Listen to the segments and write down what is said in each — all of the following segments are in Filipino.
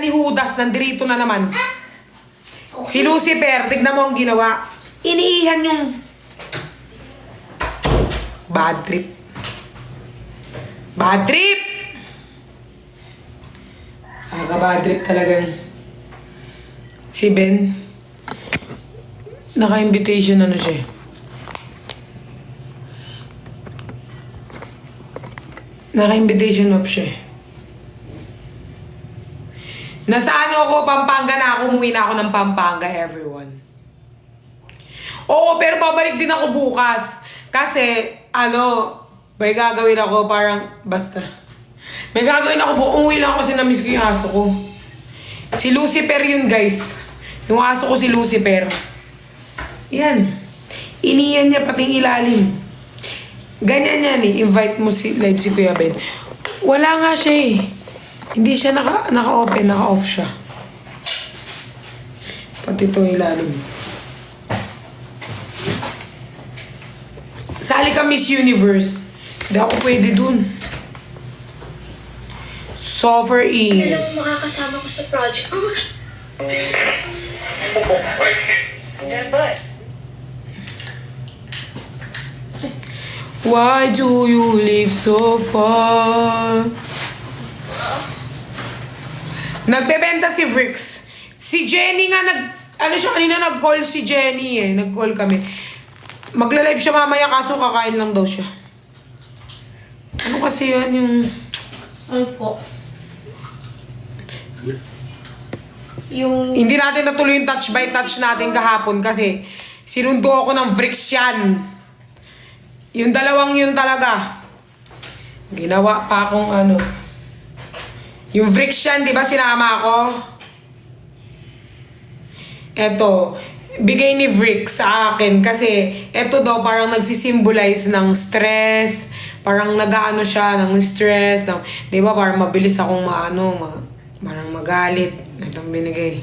Ni Judas, nandirito na naman. Si Lucifer, tignan mo ang ginawa. Iniihan yung bad trip. Bad trip! Bad trip talagang. Si Ben, naka-invitation ano siya. Naka-invitation off siya. Nasa ano ako, Pampanga na ako. Umuwi na ako ng Pampanga, everyone. Oo, pero babalik din ako bukas. Kasi, may gagawin ako parang, basta. May gagawin ako, umuwi lang ako kasi na-miss ko yung aso ko. Si Lucifer yun, guys. Yung aso ko si Lucifer. Yan. Iniyan niya pating ilalim. Ganyan yan eh. Invite mo live si Kuya Ben. Wala nga siya eh. Hindi siya naka-open, naka-off siya. Pati ito ilalim. Sali ka Miss Universe. Hindi ako pwede dun. Suffer in. Alam mo, makakasama ko sa project. Why do you live so far? Nagbebenta si Vrix. Si Jenny nga kanina nag-call si Jenny eh. Nag-call kami. Magla-live siya mamaya kaso kakain lang daw siya. Ano kasi yan yung... Ano po? Yung... Hindi natin natuloy yung touch by touch natin kahapon kasi sinundo ako ng Vrix yan. Yung dalawang yun talaga. Ginawa pa akong ano. Yung Vrix yan, di ba sinama ako? Eto, bigay ni Vrix sa akin kasi eto daw parang nagsisimbolize ng stress. Parang nag-ano siya ng stress. Di ba parang mabilis akong parang magalit. Itong binigay.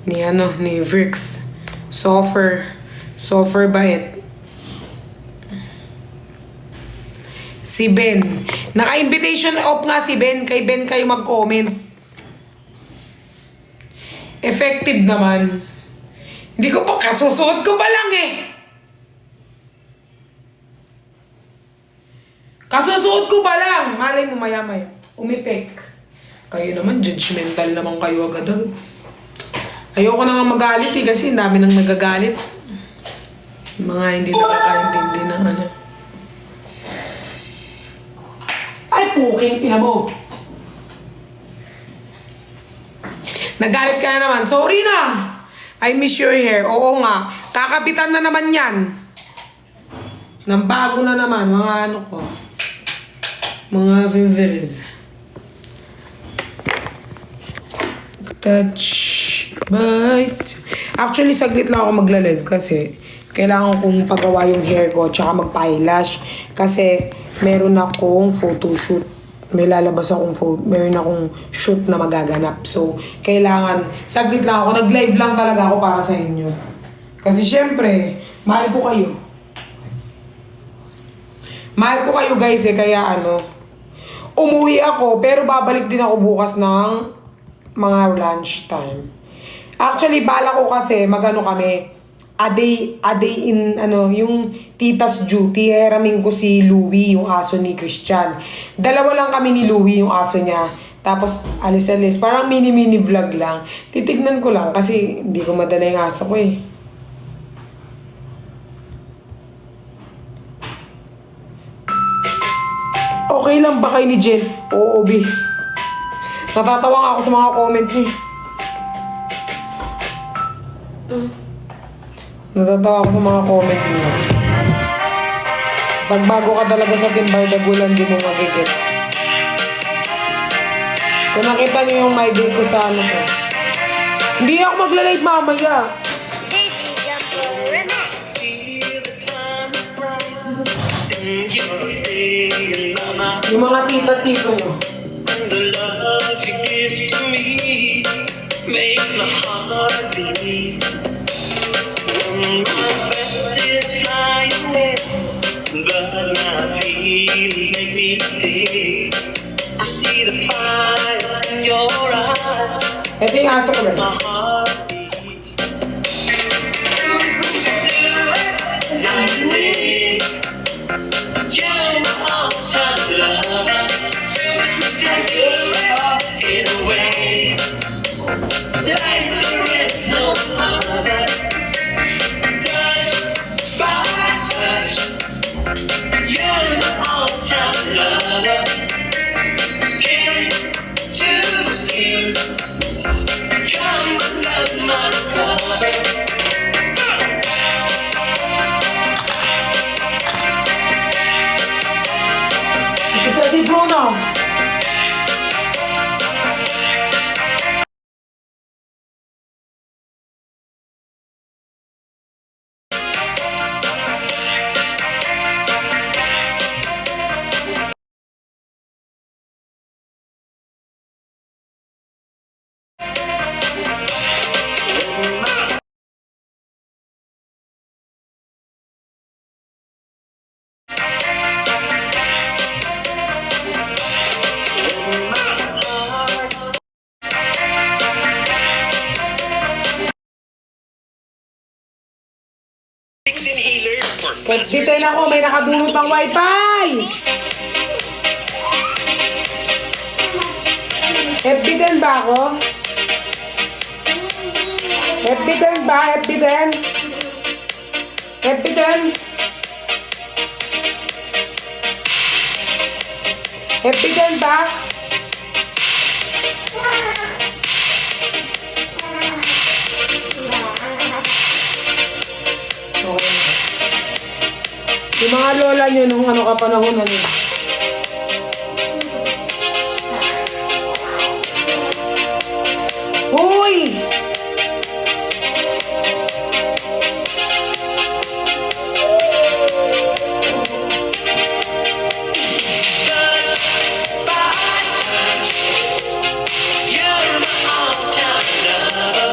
Ni Vrix. Suffer bait. Si Ben. Naka-invitation off nga si Ben. Kay Ben kayo mag-comment. Effective naman. Hindi ko pa kasusuot ko pa lang eh. Kasusuot ko pa lang. Malay mo maya-maya. Umipek. Kayo naman, judgmental naman kayo agad-agad. Ayoko na nga magalit eh kasi dami nang nagagalit. Mga hindi nakakaintindi na ano. Ay, puking pinabo. Nagalit ka na naman. Sorry na. I miss your hair. Oo nga. Kakapitan na naman yan. Nang bago na naman. Mga ano ko. Mga favorites. Touch. Bite. Actually, saglit lang ako magla-live kasi kailangan kong pagawa yung hair ko tsaka mag-eyelash. Kasi meron akong photoshoot. Meron akong shoot na magaganap. So, kailangan, saglit lang ako. Nag-live lang talaga ako para sa inyo. Kasi syempre, mahal ko kayo. Mahal ko kayo guys eh, kaya umuwi ako, pero babalik din ako bukas ng mga lunch time. Actually, bala ko kasi, kami, a day in, yung titas duty, hiramin ko si Louie, yung aso ni Christian. Dalawa lang kami ni Louie, yung aso niya. Tapos, alis-alis. Parang mini-mini vlog lang. Titignan ko lang kasi hindi ko madala yung aso ko eh. Okay lang ba kayo ni Jen? Oo, Bi. Natatawa nga ako sa mga comment niyo. Natatawa ako sa mga comment niyo. Pag bago ka talaga sa Timbar Dagulan, di mo magigit. Kung nakita niyo yung my day ko sa ko. Hindi ako magla-live mamaya. Yung mga tita-tito nyo. The love you give to me makes my heart beat. When my fancies fly away, but my feelings make me stay. I see the fire in your Ito yung aso ko, guys. my heartbeat. Lightly, you're my all-time lover. In a way, like there is no other. Touch by touch, you're my all-time lover. Skin to skin, come and love my brother. Isa si Bruno. Inhaler for Bitin ako, may nakabunot ng wifi! FB10 ba ako? FB10 ba? FB10? FB10? FB10 ba? Okay. Yung mga lola nyo nung ano kapanahonan nyo. Hoy! touch by touch. You're my all-time lover.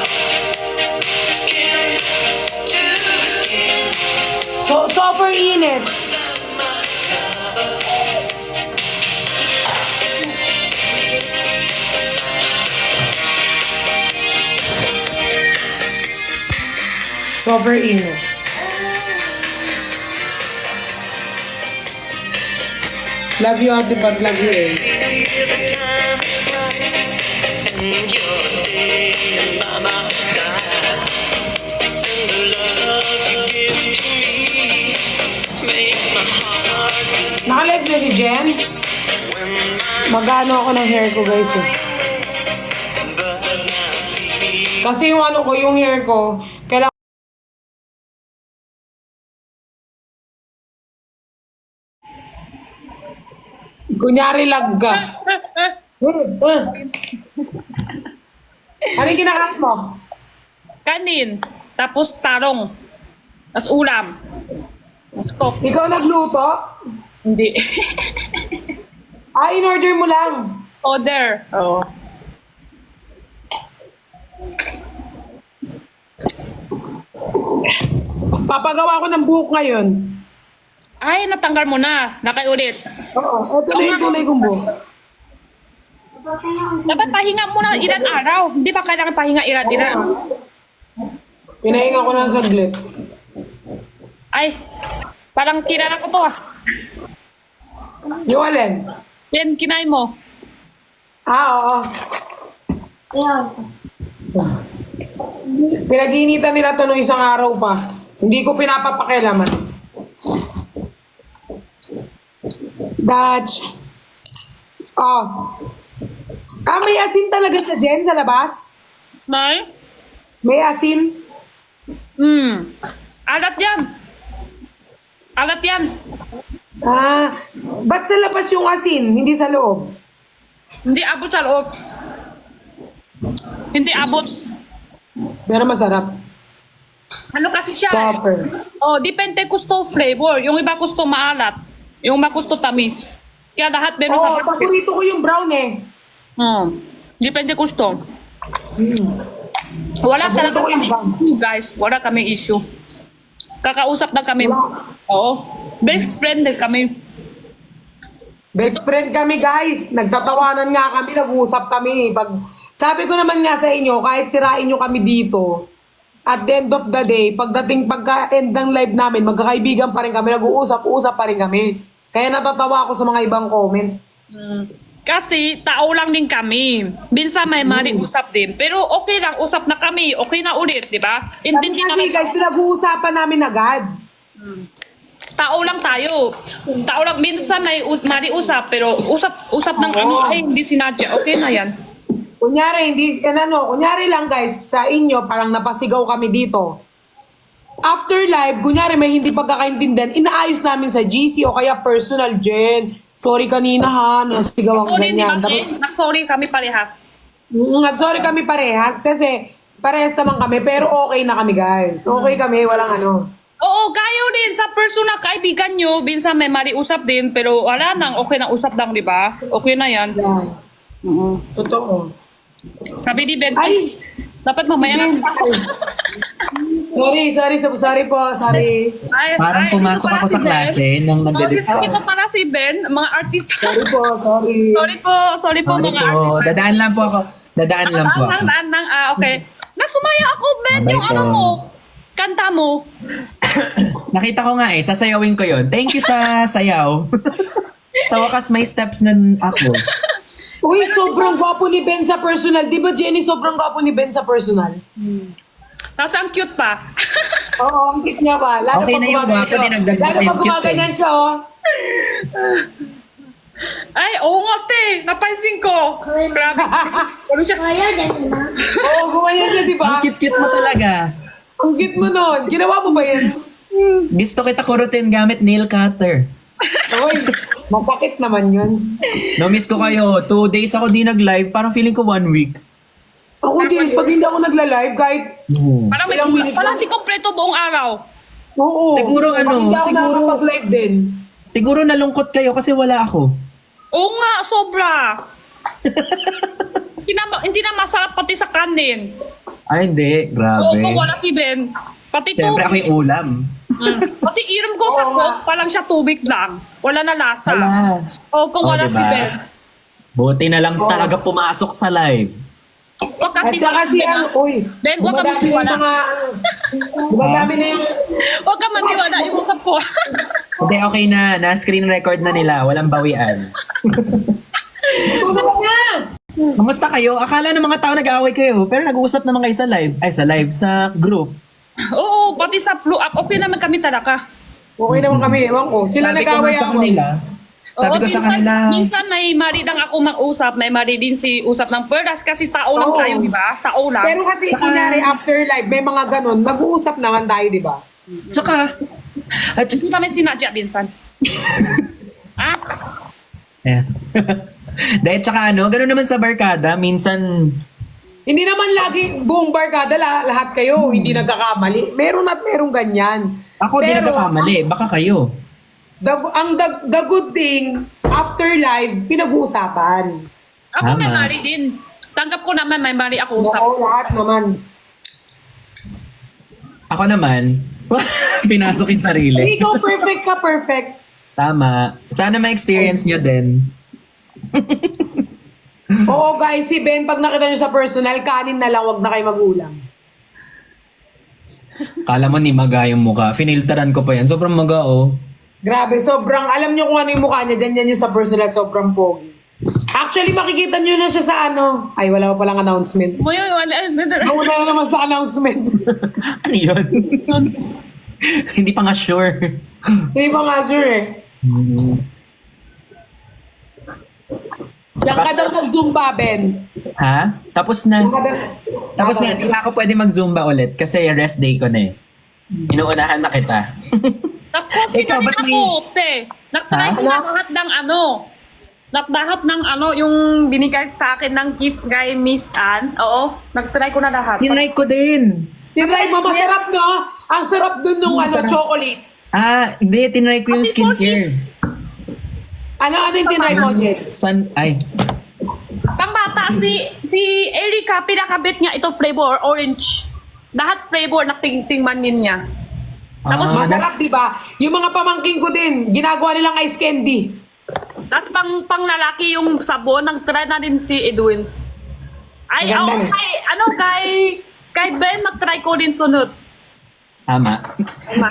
Skin to skin, Sofer init. Sofer init. Love you, Ate Pat. Love you, eh. the time is right, and you're staying by my side. And the love you give to me makes my heart beat. Naka-live na si Jen. Magano ako ng hair ko, guys, eh. But now Kasi yung ano ko, yung hair ko, kailangan kunyari lagga. Ano yung kinakain mo? Kanin, tapos tarong, tapos ulam, tapos coke. Ikaw nagluto? Hindi. In-order mo lang. Order. Oo. Papagawa ko ng buhok ngayon. Ay, natanggal mo na. Nakaiulit. Oo, ito na yung tunay kong buhok. Dapat pahinga muna ilan araw. Hindi ba kailangan pahinga ilan? Pinahinga ko ng saglit. Ay, parang kilala ko to ah. Yung alin? Yan, kinain mo. Oo. Ayan. Pinag-iinitan nila to nung isang araw pa. Hindi ko pinapapakialaman. Dutch. May asin talaga sa Jen sa labas? May? May asin? Alat yan. Alat yan. Ba't sa labas yung asin, hindi sa loob? Hindi abot sa loob. Hindi abot. Pero masarap. Ano kasi siya? Proper. Oh, depende gusto flavor. Yung iba gusto maalat. Yung iba gusto tamis. Kaya lahat meron sa... Paborito ko yung brown eh. Depende gusto. Wala Paborito talaga ko yung kami brown. issue, guys. Wala kami issue. Kakausap na kami. Wala. Oo. Best friend din kami. Best friend kami guys. Nagtatawanan nga kami, nag-uusap kami. Pag Sabi ko naman nga sa inyo, kahit sirain nyo kami dito, at the end of the day, pagka-end ng live namin, magkakaibigan pa rin kami, nag-uusap-usap pa rin kami. Kaya natatawa ako sa mga ibang comment. Kasi tao lang din kami. Minsan may usap din. Pero okay lang, usap na kami. Okay na ulit, di ba? Hindi Kasi naman guys, pinag-uusapan namin agad. tao lang tayo. Tao lang. Minsan may usap, pero usap ng ano, ay hindi sinadya. Okay na yan. Kunyari, kunyari lang guys, sa inyo, parang napasigaw kami dito. After live, kunyari may hindi pagkakaintindihan, inaayos namin sa GC o kaya personal, Jen. Sorry kanina ha, nasigaw ang ganyan. Sorry kami parehas. Sorry kami parehas kasi parehas naman kami, pero okay na kami guys. Okay kami, walang ano. Oo, kayo din sa personal kaibigan nyo. Minsan may usap din, pero wala nang okay na usap lang, di ba? Okay na yan. Yeah. Totoo. Sabi ni Ben, Ay! dapat mamaya na. Sorry po, sorry. Parang pumasok ako sa klase nung Ito nagde-discuss. pala si Ben, mga artista. Sorry po, sorry. Sorry po Sorry mga po, artista. dadaan lang po ako. Dadaan lang po ako. Okay. Nasumaya ako, Ben, Bye yung po. ano mo. Kanta mo. Nakita ko nga sasayawin ko yon. Thank you sa sayaw. Sa wakas may steps na ako. Uy, sobrang gwapo ni Ben sa personal. Di ba, Jenny, sobrang gwapo ni Ben sa personal? Tapos ang cute pa. Oo, ang cute niya ba? Lalo Okay pag na yung gumaganyan gwapo, siya. dinagdag mo Lalo pa yung pag cute gumaganyan siya, oh. Ay, oo nga, te. Napansin ko. Grabe. Ano siya? Kaya din na. Oo, gumaganyan siya, di Ang ba? cute-cute mo talaga. Ang cute mo nun. Ginawa mo ba yan? Gusto kita kurutin gamit nail cutter. Uy, masakit naman yun. No-miss ko kayo. 2 days ako di nag-live. Parang feeling ko 1 week. Ako din, pag hindi ako nagla-live, kahit... Parang Ilang minutes parang lang. di kompleto buong araw. Oo. Siguro pag ano, hindi ako siguro- nakakapag-live din. Siguro nalungkot kayo kasi wala ako. Oo nga, sobra. Hindi na masarap pati sa kanin. Ay, hindi. Oo, Grabe. kung wala si Ben. Pati Siyempre ako tubig. yung ulam. Pati iram ko sa Oo coke, palang siya tubig lang. Wala na lasa. Wala. Oo, kung Oh, wala diba? si Ben. Buti na lang talaga pumasok sa live. Huwag At kang saka si tiwala. uy, Then, huwag ka dumadami na yung magtiwala. mga... Dumadami na yung... Huwag ka maniwala yung usap ko. Hindi, okay na. Na-screen record na nila. Walang bawian. Tulog na! Kamusta kayo? Akala ng mga tao nag-aaway kayo. Pero nag-uusap naman kayo sa live. Ay, sa live. Sa group. Oo, pati sa blue up. Okay naman kami talaga. Okay naman kami, ewan ko. Sila Sabi ko nga nag-away sa ako. kanila. Sabi Oo, ko sa kanila. Minsan may mari lang ako mag-usap, may mari din si usap ng perdas kasi tao lang Oo. tayo, di ba? Tao lang. Pero kasi kunyari after live, may mga ganun, mag-uusap naman tayo, di ba? Tsaka, at Hindi kami sinadya minsan. Ah? eh. Dahil tsaka ganun naman sa barkada, minsan, Hindi naman lagi buong barkada, lahat kayo, hindi nagkakamali. Meron at merong ganyan. ako din nagkakamali. Baka kayo. The good thing, after live, pinag-uusapan. Ako may Tama. mari din. Tanggap ko naman may mari ako usap. Oo, lahat naman. Ako naman, pinasok yung sarili. Ikaw perfect ka, perfect. Tama. Sana ma-experience nyo din. Oo guys, si Ben, pag nakita nyo sa personal, kanin na lang, wag na kayo mag-ulam. Kala mo ni maga yung mukha. Finilteran ko pa yan. Sobrang maga, oh. Grabe, sobrang, alam nyo kung ano yung mukha niya, dyan yan yung sa personal, sobrang pogi. Actually, makikita nyo na siya sa ano. Ay, wala pa palang announcement. Nauna na naman sa announcement. Ano yun? Hindi pa nga sure. Hindi pa nga sure eh. Diyan ka daw nag-zumba, Ben. Ha? Tapos na. Diyan ka daw- Tapos na. Hindi na ako pwede mag-zumba ulit kasi rest day ko na eh. Inuunahan na kita. Naku, Ikaw, din ba't may- ako, te. Nag-try Ha? ko na lahat ng ano. Lahat ng ano, yung binigay sa akin ng gift kay Miss Ann. Oo, nag-try ko na lahat. Tinry ko din. Tinry mo, masarap no? Ang sarap dun nung Masarap. chocolate. Hindi. Tinry ko yung Pati for skincare. kids. Ano yung tinry mo, Jen? Ay. Pambata, si Erika, pinakabit niya ito flavor, orange. Lahat flavor na tingman din niya. Tapos Masarap, di ba? Yung mga pamangking ko din, ginagawa nilang ice candy. Tapos pang lalaki yung sabon, nag-try na din si Edwin. Ay, Maganda oo, eh. kay Ben, mag-try ko din sunod. Tama. Ma.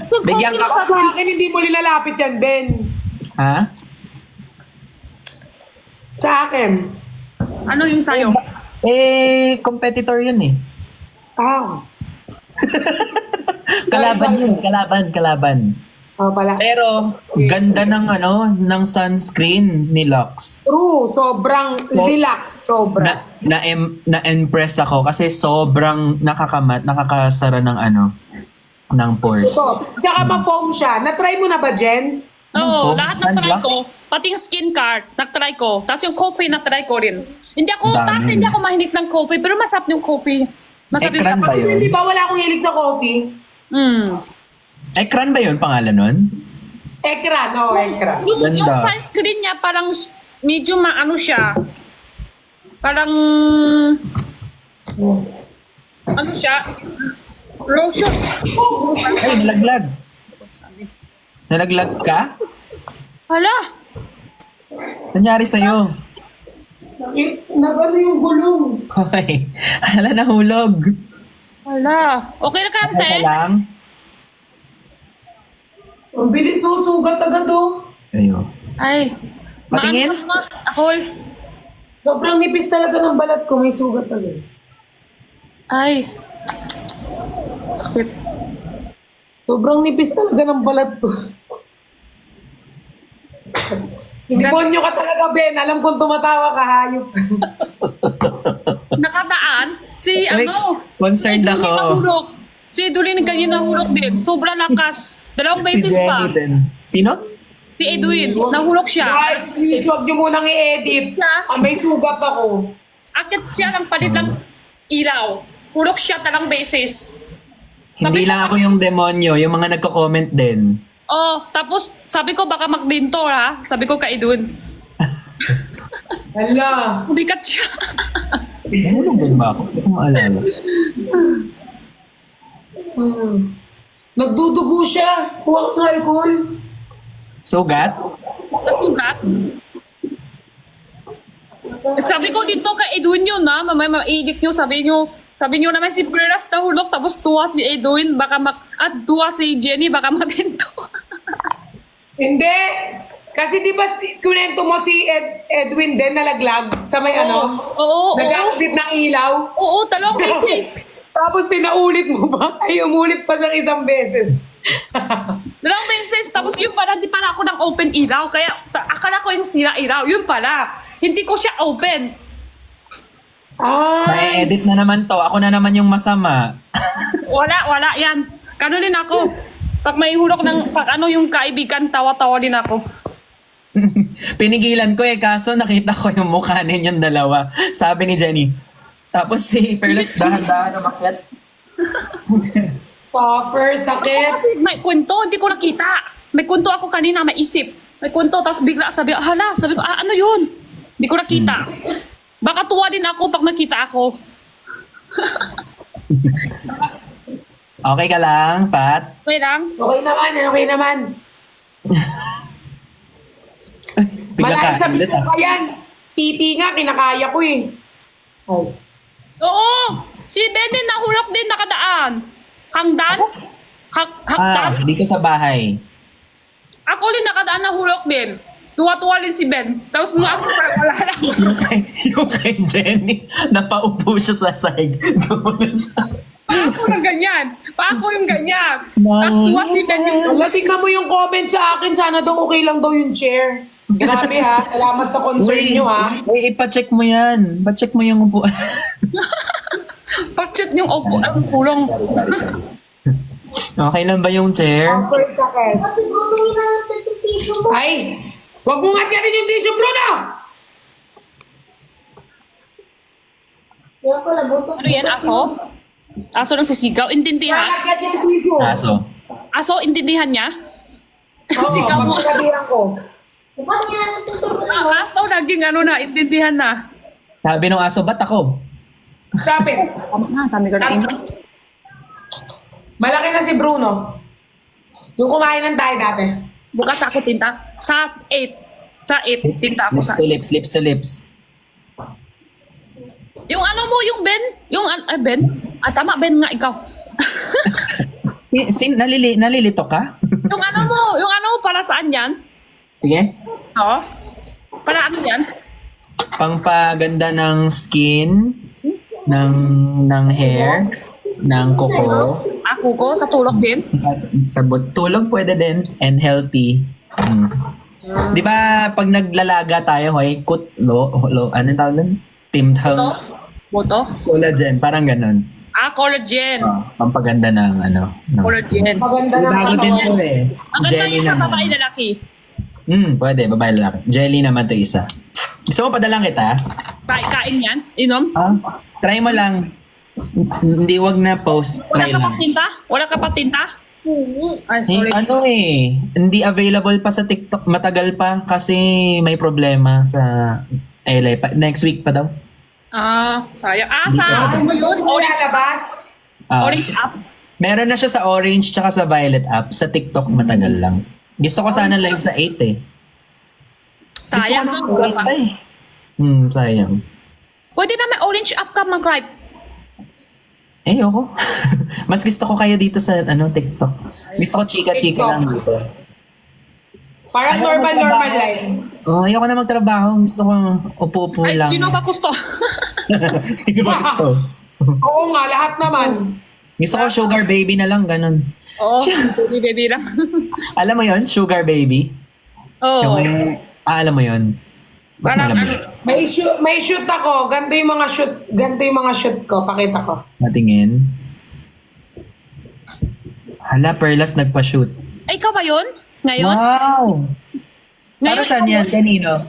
So, Bigyan ka Sa akin, hindi mo nilalapit yan, Ben. Ha? Sa akin. Ano yung sayo? Competitor yun eh. Ah. Kalaban. Oh, pala. Pero, ganda ng sunscreen ni Lux. True. Sobrang relax. Sobra. Na-impress ako kasi sobrang nakakasara ng pores. Ito. Tsaka ma-foam siya. Na-try mo na ba, Jen? Oo, foam? lahat na-try Sunblock? ko. Pati yung skin card, na-try ko. Tapos yung coffee, na-try ko rin. Hindi ako, Dami. dati hindi ako mahilig ng coffee, pero masarap yung coffee. Masarap yung Ekran ba Kasi yun? hindi ba wala akong hilig sa coffee? Ekran ba yun pangalan nun? Ekran. Oo, ekran. Yung Ganda. sunscreen niya, parang medyo maano siya. Parang, ano siya? Lotion. Ay, nalaglag. Nalaglag ka? Hala, Nangyari sa'yo? Sakit. Nagano yung gulong. Hoy, hala nahulog. hala. Okay na ka, ante? Okay lang? Ang bilis susugat agad oh. Ayo. Ay. Patingin? Maano ka, Ahol? Sobrang nipis talaga ng balat ko. May sugat agad. Ay. Sakit. Sobrang nipis talaga ng balat ko. Demonyo ka talaga, Ben. Alam kong tumatawa ka, hayop. Nakadaan, si Uy, concerned si Edwin ako. nahulog. Si Edwin ganyan nahulog din. Sobrang lakas. Dalawang beses pa. din. Sino? Si Edwin, nahulog siya. Guys, please, huwag niyo munang i-edit. May sugat ako. Akit siya ng palit ng ilaw. Hulog siya talang beses. Hindi Sabi lang ko- ako yung demonyo, yung mga nagko-comment din. Oh, tapos sabi ko baka magdinto ha. Sabi ko kay Edwin. Hala. Umikat siya. Nahulog din ba ako? Hindi ko maalala. Nagdudugo siya. Kuha ka ng alcohol. Sugat? Nasugat. Sabi ko dito kay Edwin yun ha. Mamay ma-edit nyo. Sabi nyo naman si Peras nahulog tapos tuwa si Edwin at tuwa si Jenny baka magdinto. Hindi. Kasi di ba kunento mo si Edwin din nalaglag sa may ano? Oo. Nag-outfit ng ilaw. Oo, dalawang beses. Tapos pinaulit mo ba? Ay, umulit pa siyang isang beses. Dalawang beses. Tapos yun pala, di pala ako ng open ilaw. Kaya akala ko yung sira ilaw. Yun pala. Hindi ko siya open. Ay. May-edit na naman to. Ako na naman yung masama. Wala yan. Kanulin ako. Pag may hulok ng, yung kaibigan, tawa-tawa din ako. Pinigilan ko kaso nakita ko yung mukha ninyong dalawa. Sabi ni Jenny. Tapos si Perlas dahan-dahan umakyat. Suffer, sakit. Kasi may kwento, hindi ko nakita. May kwento ako kanina, may isip. May kwento, tapos bigla sabi ko, ano yun? Hindi ko nakita. Baka tuwa din ako pag nakita ako. Okay ka lang, Pat? Okay lang? Okay naman, okay naman. Bigla Malayo ka. sa bigla pa yan. Titi nga, kinakaya ko eh. Ay. Oo! Si Benden nahulok din nakadaan. Hangdan? Hakdan? Dito sa bahay. Ako din nakadaan nahulok din. Tuwa-tuwa din si Ben. Tapos mga ako parang wala lang. yung kay Jenny, napaupo siya sa side. Gawin siya. Paako na ganyan. Paako yung ganyan. Tapos tuwa si Ben yung... Wala, tingnan mo yung comment sa akin. Sana daw okay lang daw yung chair. Grabe ha. Salamat sa concern nyo ha. Uy, ipacheck mo yan. Pacheck mo yung upuan. Pag-check yung upo, ang kulong. Okay lang ba yung chair? Suffer, sakit. Kasi bumili na natin yung tissue mo. Ay! Huwag mo nga rin yung tissue, Bruno! Kaya pala, buto. Ano yan, aso? Aso ng sisigaw? Intindihan? Kakagat yung tissue. Aso. Aso, intindihan niya? Oo, Sigaw mo. magsasabihan ko. Ba't niya natin tuturuan? Ang aso, naging intindihan na. Sabi ng aso, ba't ako? Sabi, Dami ka na. malaki na si Bruno. Yung kumain ng tayo dati. Bukas ako tinta. Sa 8. Sa 8, tinta ako Lips sa to lips, lips to lips. Yung ano mo, yung Ben? Ben? Tama, Ben nga ikaw. Nalilito ka? Yung ano mo, para saan yan? Sige. Oo. Para ano yan? Pangpaganda ng skin, ng hair, ng kuko. Ako ko, sa tulog din. Tulog pwede din, and healthy. Di ba pag naglalaga tayo, hoy, ano tawag nun? Timthang Boto? collagen, parang ganun. Collagen. Pampaganda ng ng skin. Collagen. Maganda ng Bago din katawan. to eh. Ang ganda Jelly yun sa naman. babae lalaki. Pwede, babae lalaki. Jelly naman to isa. Gusto mo padalang kita? Kain yan? Inom? Try mo lang. Hindi, wag na post. Wala Try ka lang. pa tinta? Wala ka pa tinta? Ay, sorry. Hindi available pa sa TikTok. Matagal pa kasi may problema sa LA. Next week pa daw. Sayang. Hindi Sa pa ano yun? Orange, lalabas. orange app. Meron na siya sa Orange tsaka sa Violet app. Sa TikTok matagal lang. Gusto ko sana live sa 8 eh. Sayang. Gusto ko na 8 eh. Sayang. Pwede na may orange app ka mag-write. Ayoko. Mas gusto ko kayo dito sa TikTok. Gusto ko chika-chika TikTok. lang dito. Parang Ayaw normal magtrabaho. life. Ayoko na magtrabaho. Gusto ko upo-upo Ay, lang. sino ba gusto? Sino ba gusto? Oo nga, lahat naman. Gusto ko sugar baby na lang, ganun. Oo, baby lang. Alam mo yon sugar baby? Yung Oo. may, alam mo yon Ba't Parang alam mo? May shoot ako. Ganito yung mga shoot ko. Pakita ko. Matingin. Hala, Perlas nagpa-shoot. Ay, ikaw ba yun? Ngayon? Wow! Para saan ikaw yan? Kanino?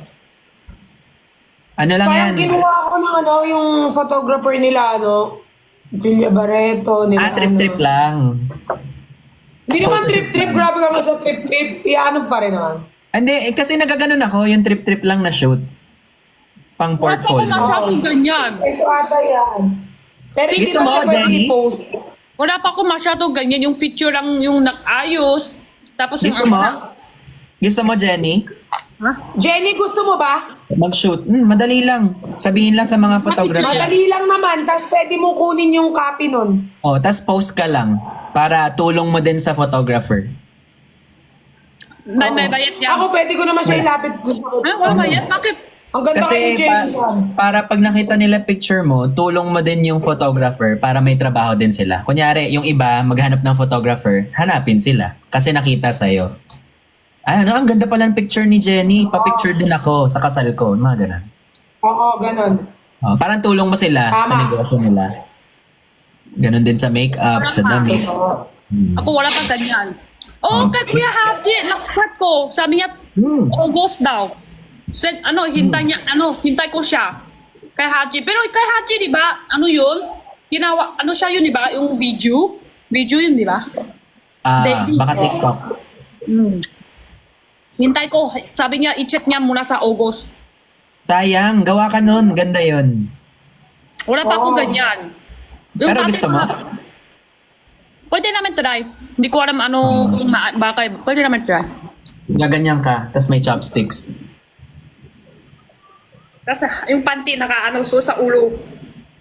Ano lang yan? Parang kinuha ko ng yung photographer nila, Julia Barreto. Nila, Trip-trip lang. Hindi naman trip-trip. Grabe ka sa trip-trip. Iano pa rin naman. Hindi, kasi nagaganon ako, yung trip-trip lang na shoot. Pang Wala pa akong portfolio. masyadong ganyan. Ito ata yan. Pero hindi Gusto pa mo, siya pwede Jenny? i-post. Wala pa akong masyadong ganyan. Yung picture lang yung nag-ayos. Tapos Gusto yung mo? Gusto mo, Jenny? Ha? Jenny, gusto mo ba? Mag-shoot? Madali lang. Sabihin lang sa mga photographer. Madali lang naman. Tapos pwede mong kunin yung copy nun. Tas post ka lang para tulong mo din sa photographer. May bayad yan. Ako pwede ko naman siya ilapit. Wala bayad? Bakit? Ang ganda Kasi kayo, Jenny. para pag nakita nila picture mo, tulong mo din yung photographer para may trabaho din sila. Kunyari, yung iba, maghanap ng photographer, hanapin sila. Kasi nakita sa'yo. Ay, ang ganda pala ng picture ni Jenny. Pa-picture din ako sa kasal ko. Mga ganun. Oo, ganun. Parang tulong mo sila sa Tama. negosyo nila. Ganun din sa makeup, sa damit. Ako wala pa ganyan. Kay Kuya Haji, nakchat ko. Sabi niya, August daw. Said, hintay ko siya. Kay Haji. Pero kay Haji, di ba, yun? Siya yun, di ba? Yung video. Video yun, di ba? Daily. Baka TikTok. Hintay ko. Sabi niya, i-check niya muna sa August. Sayang, gawa ka nun. Ganda yon. Wala pa akong ganyan. Yung Pero dati gusto ko mo? na- Pwede namin try. Hindi ko alam kung bakit. Pwede namin try. Gaganyan ka, tas may chopsticks. Kasi yung panty suot sa ulo.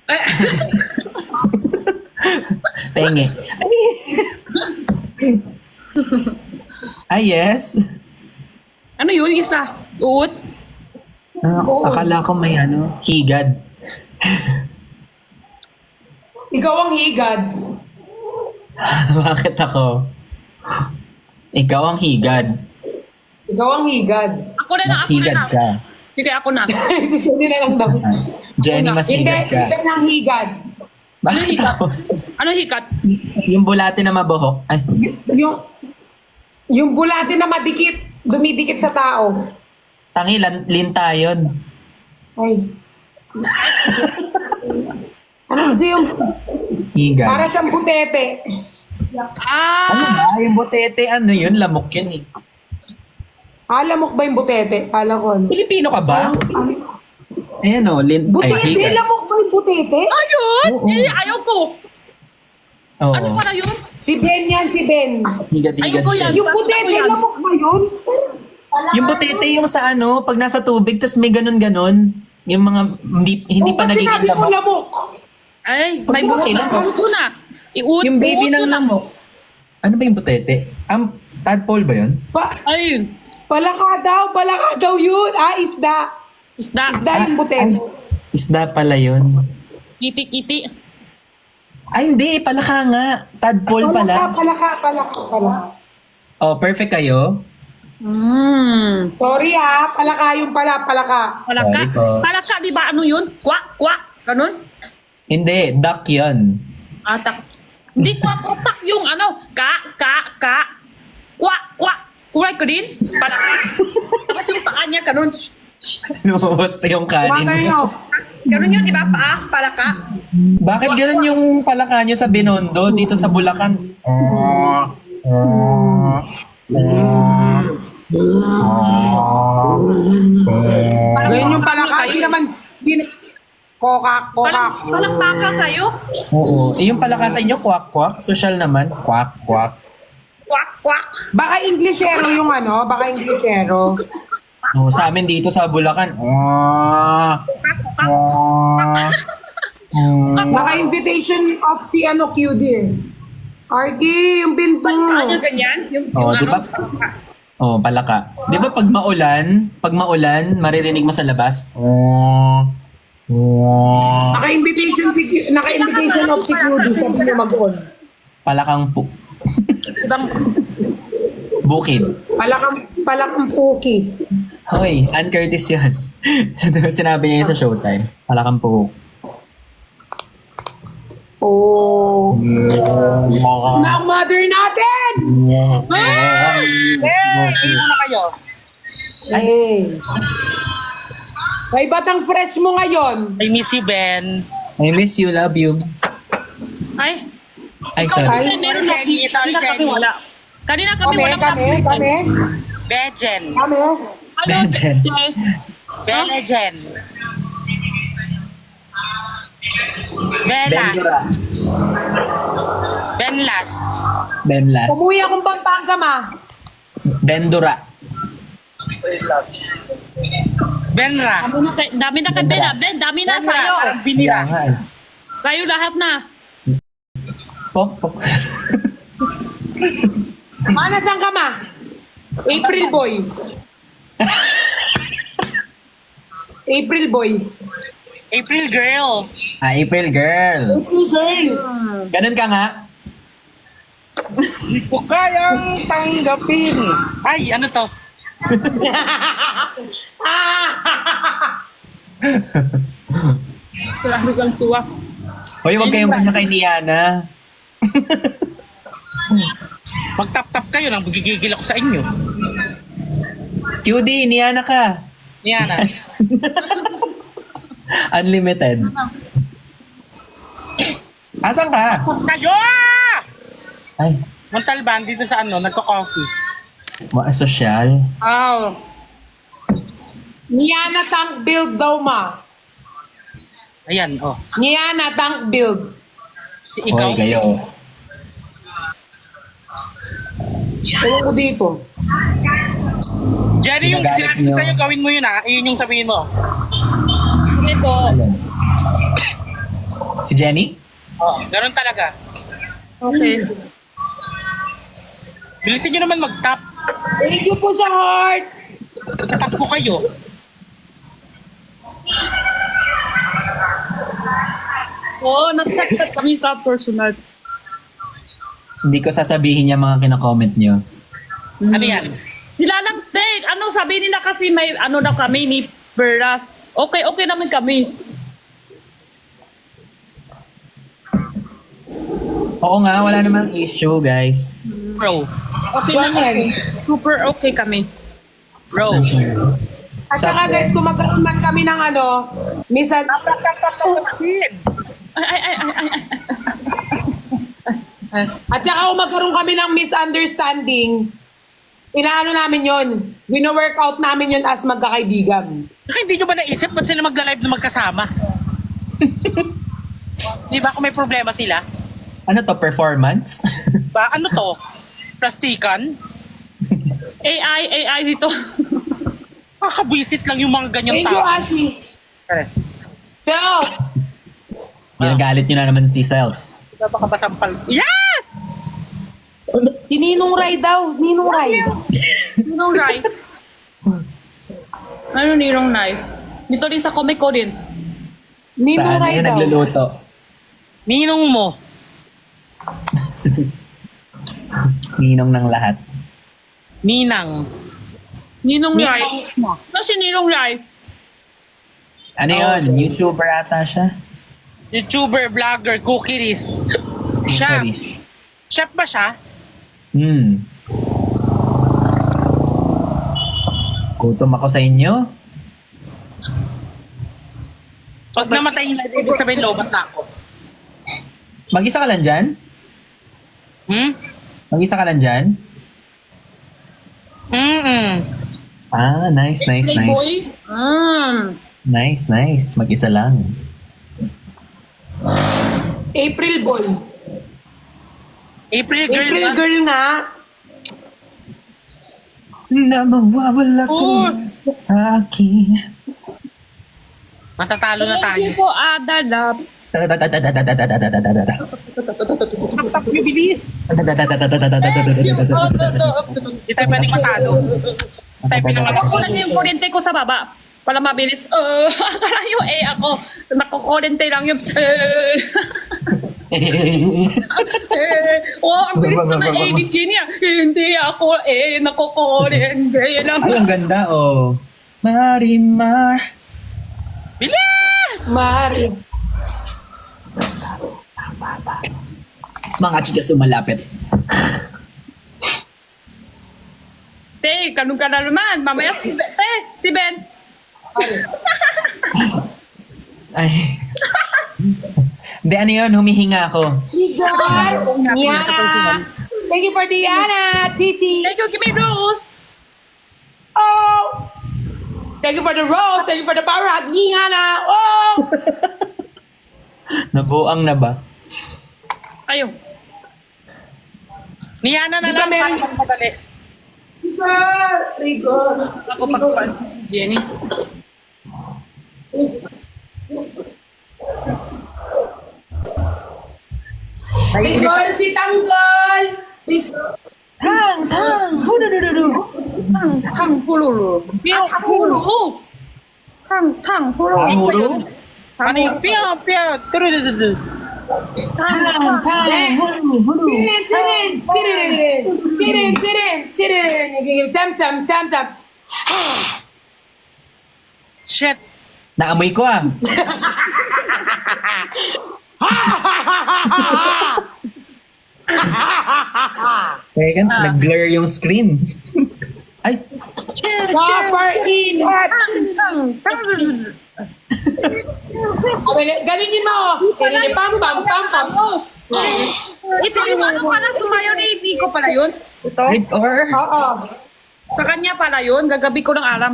Eh, Penge. Yes. ano yun? Isa. Uot. Akala ko may higad. Ikaw ang higad. Bakit ako? Ikaw ang higad. Ikaw ang higad. Ako na Mas higad ka. Sige, ako na. Si Jenny na lang daw. Jenny, mas Hindi, higad si ka. Ben ang higad. Bakit ako? Ano hikat? Yung bulate na mabuhok. Ay, Yung bulate na madikit, dumidikit sa tao. tangi, linta yun. Ay. Ano kasi yung, Higad. para siyang butete. Ano ba? Yung butete, yun? Lamok yun eh. Lamok ba yung butete? Kala ko. Pilipino ka ba? Ayan o, Butete? higad. Lamok ba yung butete? Ayun! Oo. Ayaw ko. Oo. Ano pala yun? Si Ben yan, si Ben. Higad-higad Ayoko siya. yan. Yung butete, lamok ba yun? Yung butete yung sa pag nasa tubig, tas may ganun-ganun. Yung mga hindi pa ba't nagiging sinabi mo lamok. lamok? Ay, Pag may lumaki buto lang. na. Uto na. Yung baby Uuto ng na. lamok. Ano ba yung butete? Tadpole ba yun? Ay, Palaka daw yun. Isda. isda. Isda yung buteto. Isda pala yun. Kiti-kiti. Ay, hindi. Palaka nga. Tadpole pala. Palaka. Oh, perfect kayo? Sorry palaka yung palaka. Palaka. Sorry po. Palaka, di ba ano yun? Kwak, kwak. Ganun? Hindi. Duck yun. Hindi kwak, kwak yung ano. Ka. Kwak, kwak. Kulay ko din. Palaka. Tapos yung paa niya, ganun. Lumabas pa yung kanin. Matayo. Ganun yun, di ba? Paa, palaka. Bakit ganun yung palaka nyo sa Binondo dito sa Bulacan? Ganyan yung palaka. Di naman, koka. Palakpakan kayo? Oo. Yung palaka sa inyo, kwak-kwak. Social naman. Kwak-kwak. Kwak, kwak. Baka Englishero yung ano, Oh, sa amin dito sa Bulacan. Baka invitation of si QD. Argy, yung pinto. Ano ganyan? Yung Oh, di ba? Oh, palaka. Di ba pag maulan, maririnig mo sa labas? Naka-invitation of si QD, sabi niya mag-on. Palakang bukid. Palakang puki. Hoy, Ann Curtis yun. Sinabi niya yun sa Showtime. Palakang puk. Oh. Na ang mother natin! Hey! May batang fresh mo ngayon. I miss you, Ben. I miss you, love you. Ay, Ay, ikaw sorry. kasi meron na. Jenny, sorry, Kanina kami Jenny. wala. Kanina kami wala. Bejen. Hello, Benjen. Jess. Belejen. Belas. Bendura. Benlas. Benlas. Umuwi akong Pampanga, ma. Bendura. Benra. Dami na kay Ben. Ben, dami na Benra. sa'yo. Parang binira. Kaya nga eh. Kayo lahat na. Pok. Nasaan ka, ma? April boy. April boy. April girl. April girl. April girl. Ganun ka nga. Hindi ko kayang tanggapin. Ay, ano to? Grabe kang tuwa. Hoy, huwag kayong kanya kay Niana. Magtap-tap kayo nang magigigil ako sa inyo. QD, Niana ka. Niana. Unlimited. Asan ka? Kayo! Ay, Montalban dito sa nagko-coffee. sosyal. Oh. Niana tank build daw, ma. Ayan, oh. Niana tank build. Si ikaw. Hoy, kayo. Ewan ko dito. Jenny, yung Ginagalit sinabi niyo. sa'yo, gawin mo yun Iyon yung sabihin mo. Ito. Si Jenny? Oh, ganun talaga. Okay. Bilisin nyo naman mag-tap. Thank you po sa heart. Tap po kayo. Oo, nag-chat kami sa personal. Hindi ko sasabihin yung mga kinakomment nyo. Ano yan? Sila lang, ano sabi nila kasi may ano daw kami ni Beras. Okay naman kami. Oo nga, wala namang issue, guys. Bro. Okay naman. Super okay kami. Bro. At saka guys, kung magkaroon man kami ng At saka kung magkaroon kami ng misunderstanding, inaano namin yon, wino-workout namin yon as magkakaibigan. Hindi nyo ba naisip ba't sila magla-live na magkasama? Di ba kung may problema sila? Ano to, performance? Ba, ano to? Plastikan? AI dito. Kakabwisit lang yung mga ganyang Thank you, tao. Ashi. Chris. Self! Ginagalit nyo na naman si Self. Baka ba sampal? Yes! Si Ninong Rai daw. Ninong Rai. Ninong Rai. Ano Ninong Rai? Dito rin sa comic ko din. Ninong Saan na Rai yung daw. nagluluto? Ninong mo. Ninong ng lahat. Ninang. Ninong Rai. Ano si Ninong Rai? Ano yun? YouTuber ata siya? YouTuber, vlogger, cookies. Chef. Paris. Chef ba siya? Gutom ako sa inyo? Pag namatay yung live, ibig sabihin lobat na ako. Mag-isa ka lang dyan? Hmm? Mag-isa ka lang dyan? Ah, nice. Playboy? Nice. Mag-isa lang. April boy. April girl. April na. girl nga. Na mawawala Oh. sa akin. Matatalo na tayo. Hindi ko adalap. Tap yung bilis. Hindi tayo pwedeng matalo. Tayo pinangalan. Ako lang yung kuryente ko sa baba. Para mabilis. Akala yung ako. Nakukuryente lang yung ang bilis na energy niya. Hindi ako nakukuryente lang. Ay, ang ganda, oh. Marimar. Bilis! Mari. Mga chikas lumalapit. Te, kanong ka na naman. Mamaya si Ben. Te, si Ben. Ay. Hindi, ano yun? Humihinga ako. Igor. Diana. Thank you for Diana. Titi. Thank you, give me rules. Oh. Thank you for the rose. Thank you for the power hug. Diana. Oh. Nabuang na ba? Ayun. Niana na Di ba lang. meron- Para magpadali. Igor. Ako pagpapan. Jenny. Igor si Tanggol. Tang! Hududududu! Tang hululu. Tang hululu. Tang hululu. Amuro? Ano yung piyaw, piyaw. Turudududu. Tang! Hudu! Sirin, sirin, sirin, sirin, sirin, sirin, jam, jam, jam, jam. Shit. Naamoy ko ah. Teka, nag-blur yung screen. Ay, Copper in head. Galinin mo. Galinin, pam, pam, pam, pam. Ito yung ano pala, sumayo ni Nico pala yun. Ito. red or? Oo. Sa kanya pala yun. Gagabi ko ng alam.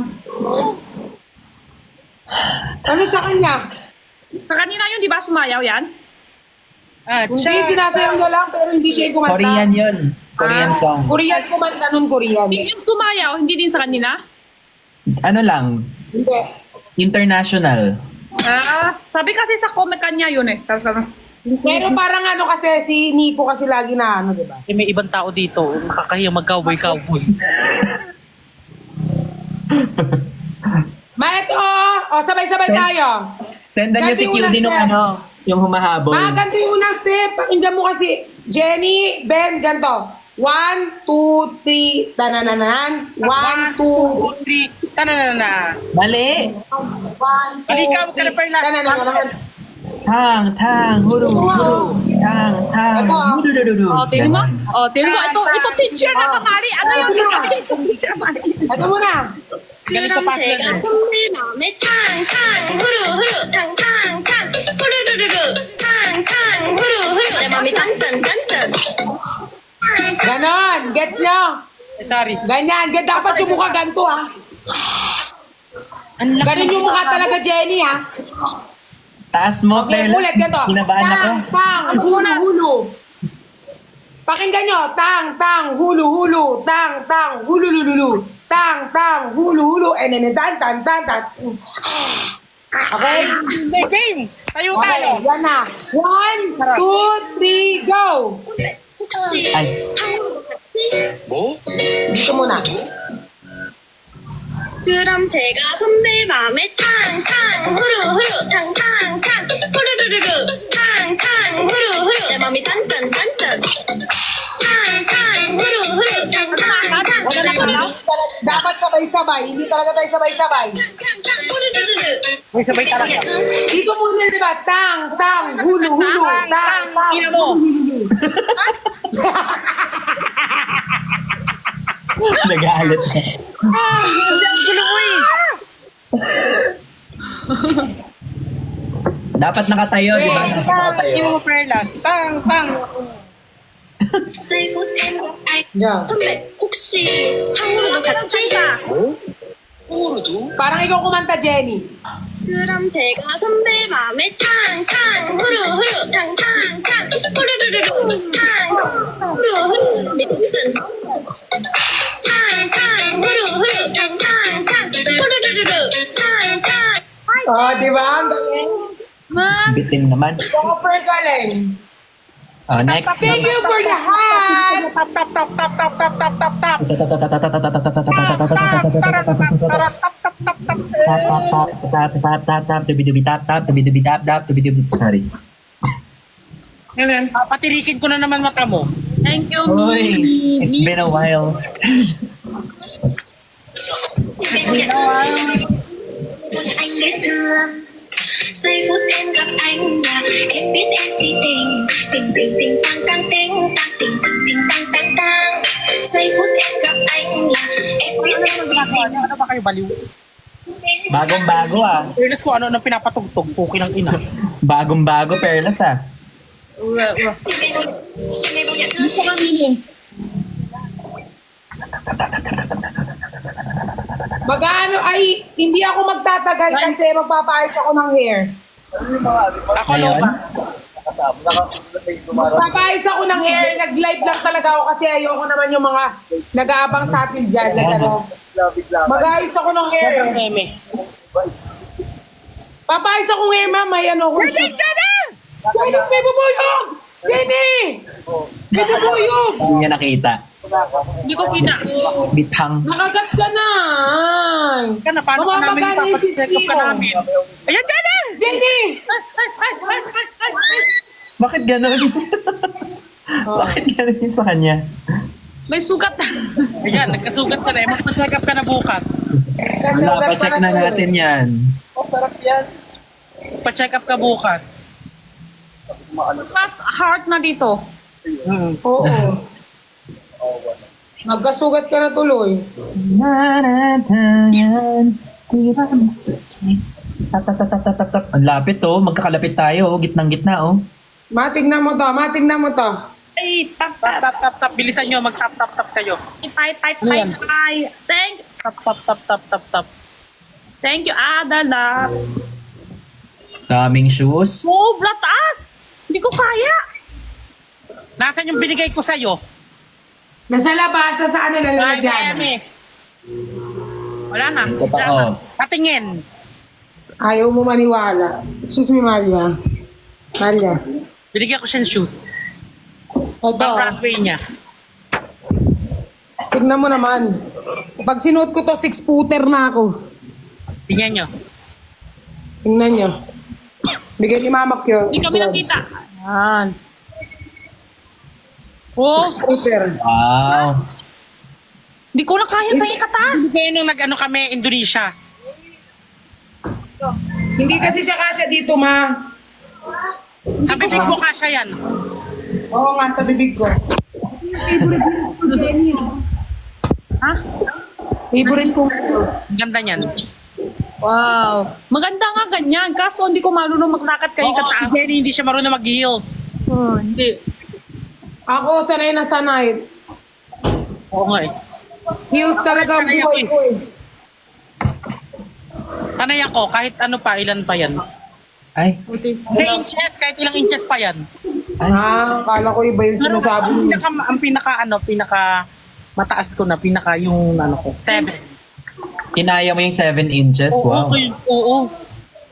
Ano sa kanya? Sa kanina yun, di ba sumayaw yan? Hindi, sinasayaw niya lang, pero hindi siya kumanta. Korean yun. Korean song. Korean kumanta nun, Korean. Yung sumayaw, hindi din sa kanila? Ano lang? Hindi. International. Sabi kasi sa comment kanya yun eh. Tapos ano, Pero parang ano kasi, si Nico kasi lagi na ano, di ba? Eh, may ibang tao dito. Nakakahiya mag-cowboy-cowboy. Maeto, sabay-sabay tayo. Sendan niyo si Ganti QD nung unang step. ano, yung humahabol. Ganito yung unang step. Pakinggan mo kasi, Jenny, Ben, ganito. 1, 2, 3, tanananan. 1, 2, 3. Tananana. Mali! 1, 2, Halika, huwag ka na pa yung last. tanananan. Tang, hudu, hudu. Tang, hududududu. tingin mo? Tingin mo. Ito teacher na kamari. Ano yung sabi sa teacher na kamari? Ito muna. Ganito pa sila. Ganon. Gets nyo? Sorry. Ganyan. Dapat yung mukha ganito, ha? Ang laki Ganon yung mukha talaga, Jenny, ha? Taas mo, Okay, Perla. ulit ganito. Kinabahan ako. Tang, hulu, hulu. Pakinggan nyo. Tang, hulu, hulu. Tang, hulu, lulu. Tang, hulu, hulu. And then, tan. Okay? Hindi, game! Tayo Okay, tayo! yan na. 1, 2, 3, go! 혹시 Ay. 한국어 같지? 뭐? Dito muna. 그럼 제가 선배 마음에 탕탕 후루후루 탕탕탕 후루루루루 탕탕 후루후루 내 맘이 단짠단짠 탕탕 후루후루 탕탕탕 Dapat sabay-sabay. Hindi talaga tayo sabay-sabay. 탕탕 후루루루루 May sabay talaga. Dito muna, di ba? Tang, tang, hulu, hulu. Tang, tang. Ina mo! Nagalit na. Ang gulo mo eh! Dapat nakatayo, di ba? Dapat nakatayo. Ina mo, Perlas. Tang, tang. 세이브 앤아이 Yeah. 선배 혹시 한국어 같지? 호르도? Parang ikaw kumanta, Jenny. 그럼 제가 선배 마음에 탕탕 후루후루 탕탕탕 후루루루루 탕 후루후루 미친 탕탕 후루후루 탕탕탕 후루루루루 탕탕 Oh, di ba? Ang galing. Man, Bitin naman. Super galing. Next. Thank you for the hat. Tap, tap, tap, tap, tap, tap, tap, tap, tap. Sorry. Patirikin ko na naman mata mo. thank you, Uy, Mimi. it's been a while. anh biết thương giây phút em gặp anh là em biết em si tình tình tình tình tăng tăng tình tăng tình tình tình tăng tăng tăng giây phút em gặp anh là em biết Ano em naman si ginagawa tình niyo? Ano ba kayo baliw? Bagong-bago ah. Perlas ko ano nang pinapatugtog. Puki ng ina. Bagong-bago, Perlas ah. Ano sa meaning? Magano ay hindi ako magtatagal kasi magpapaayos ako ng hair. Ako Ngayon? loba. Magpapaayos ako ng hair. Nag-live lang talaga ako kasi ayoko naman yung mga nag-aabang sa atin dyan. Mag-aayos ako ng hair. Sobrang meme. Papaayos ako ng hair, ma'am. May ano ko. Jenny! Jenny! May bubuyog! Jenny! May bubuyog! Hindi niya nakita. Hindi ko kita. Bithang. Nakagat ka na! Ka na, paano ka namin ipapacheck up ka namin? Ayan, Jenny! Jenny! Bakit ganun? Bakit ganun yun sa kanya? May sugat. Ayan, nagkasugat ka na. Magpa-check up ka na bukas. Wala, pa-check na natin yan. Oh, sarap yan. Pa-check up ka bukas. Fast heart na dito. Oo. Magkasugat ka na tuloy. Ang lapit oh, magkakalapit tayo oh, gitnang-gitna oh. Matignan mo to, matignan mo to. Ay, tap, Tap, tap. tap, tap, tap. Bilisan nyo. Mag-tap, tap, tap kayo. Tay. Tap, tap, tap, tap, tap, tap. Thank you, Adala. Daming shoes. Sobra taas. Hindi ko kaya. Nasaan yung binigay ko sa'yo? Nasa labas, sa ano Ay, lalagyan. Miami. Wala na. Totoo. Patingin. Ayaw mo maniwala. Excuse me, Maria. Maria. Binigyan ko siyang shoes. Ito, Pang runway niya. tignan mo naman. Pag sinuot ko to, 6-footer na ako. Tingnan nyo. Tingnan nyo. Bigay ni Mama Kyo. Hindi kami nakita. Yan. Oh, 6-footer. Wow. hindi ko na kaya tayo kataas. Kasi nung nag-ano kami, Indonesia. Hindi kasi siya kasya dito, Ma. Sa bibig mo kasya yan. Oo nga, sa bibig ko. Ha? Favorite kong clothes. Ganda niyan. Wow. Maganda nga ganyan. Kaso hindi ko marunong maglakad kayo Oo, si kataas. Jenny hindi siya marunong mag-heels. Hindi. Ako, sanay na sanay. Oo nga eh. Heels talaga ang Sanay ako buhay ko eh. Sanay ako, kahit ano pa, ilan pa yan. Ay. Hindi inches, kahit ilang inches pa yan. Ah, kala ko iba yung Pero sinasabi ang niya. pinaka mataas ko na, pinaka yung ano ko, 7. Kinaya mo yung 7 inches. Wow. Oo.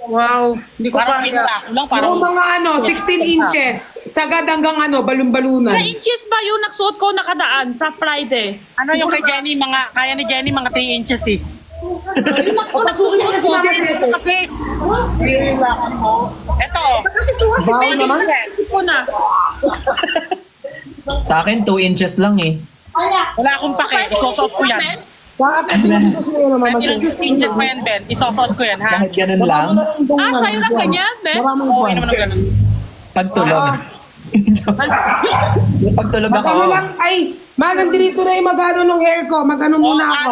Wow, hindi ko Parang kaya. kita ko lang, parang... Yung mga 16 inches. Sagad hanggang balon-balunan. 3 inches ba yung nagsuot ko nakadaan sa Friday? Ano yung kay Jenny, kaya ni Jenny mga 3 inches eh. Yung nagsuot Kasi ko. Mama Cece. Kasi, ito, Kasi ito kasi Wow baby naman. ko na. Sa akin, 2 inches lang eh. wala akong pake, isosot ko yan. Bakit hindi ko sa'yo na Mama Kahit ilang Cece? inches pa yan, Ben, isosot ko yan, ha? Kahit ganun lang, Sa'yo lang ganyan, Ben? Maraming Oo, buwan. naman ang ganun. pagtulog. Yung pagtulog ako. Mag-ano lang, ay, man, nandito na yung mag-ano ng hair ko. Mag-ano Oo, muna ako.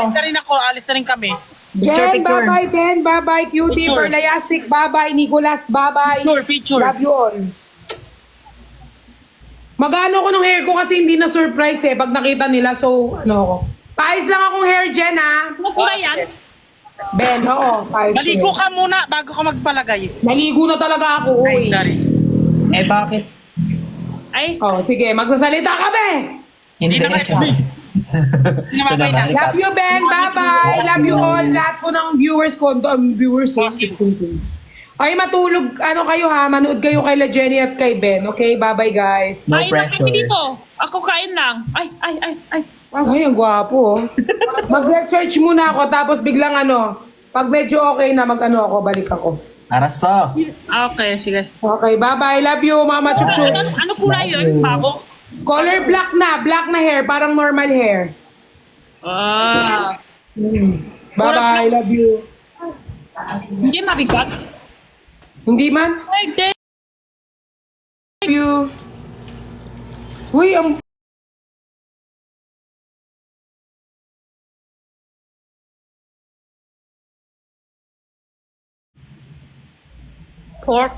alis na rin kami. Jen, Picture. bye-bye, Ben, bye-bye, Cutie, Picture. Perlayastic, bye-bye, Nicolas, bye-bye. Picture. Love you all. Mag-ano ko ng hair ko kasi hindi na surprise eh, pag nakita nila, so, ano ako. Paayos lang akong hair, Jen, ha? Ano kulay yan? Ben, oo, paayos. Maligo ko. ka muna bago ka magpalagay. Naligo na talaga ako, Ay, uy. sorry. Eh bakit? Ay, Oh, sige, magsasalita ka, be. Hindi. na kayo. Ito Namabay na. naman. Love you, Ben. Bye-bye. Love you all. Lahat po ng viewers ko. Viewers ko. Ay, matulog. Ano kayo ha? Manood kayo kay La Jenny at kay Ben. Okay? Bye-bye, guys. No kain lang pressure. kami dito. Ako kain lang. Ay. Ay, ang gwapo. oh. Mag-church muna ako. Tapos biglang pag medyo okay na, ako, balik ako. Araso. Okay, sige. Okay, bye-bye. Love you, Mama Chup-Chup. Ano kulay yun? Bago? Color black na. Black na hair. Parang normal hair. Ah. Bye-bye. Love you. Hindi mabigat. Hindi man. Ay, de. Love you. Uy, ang... Pork.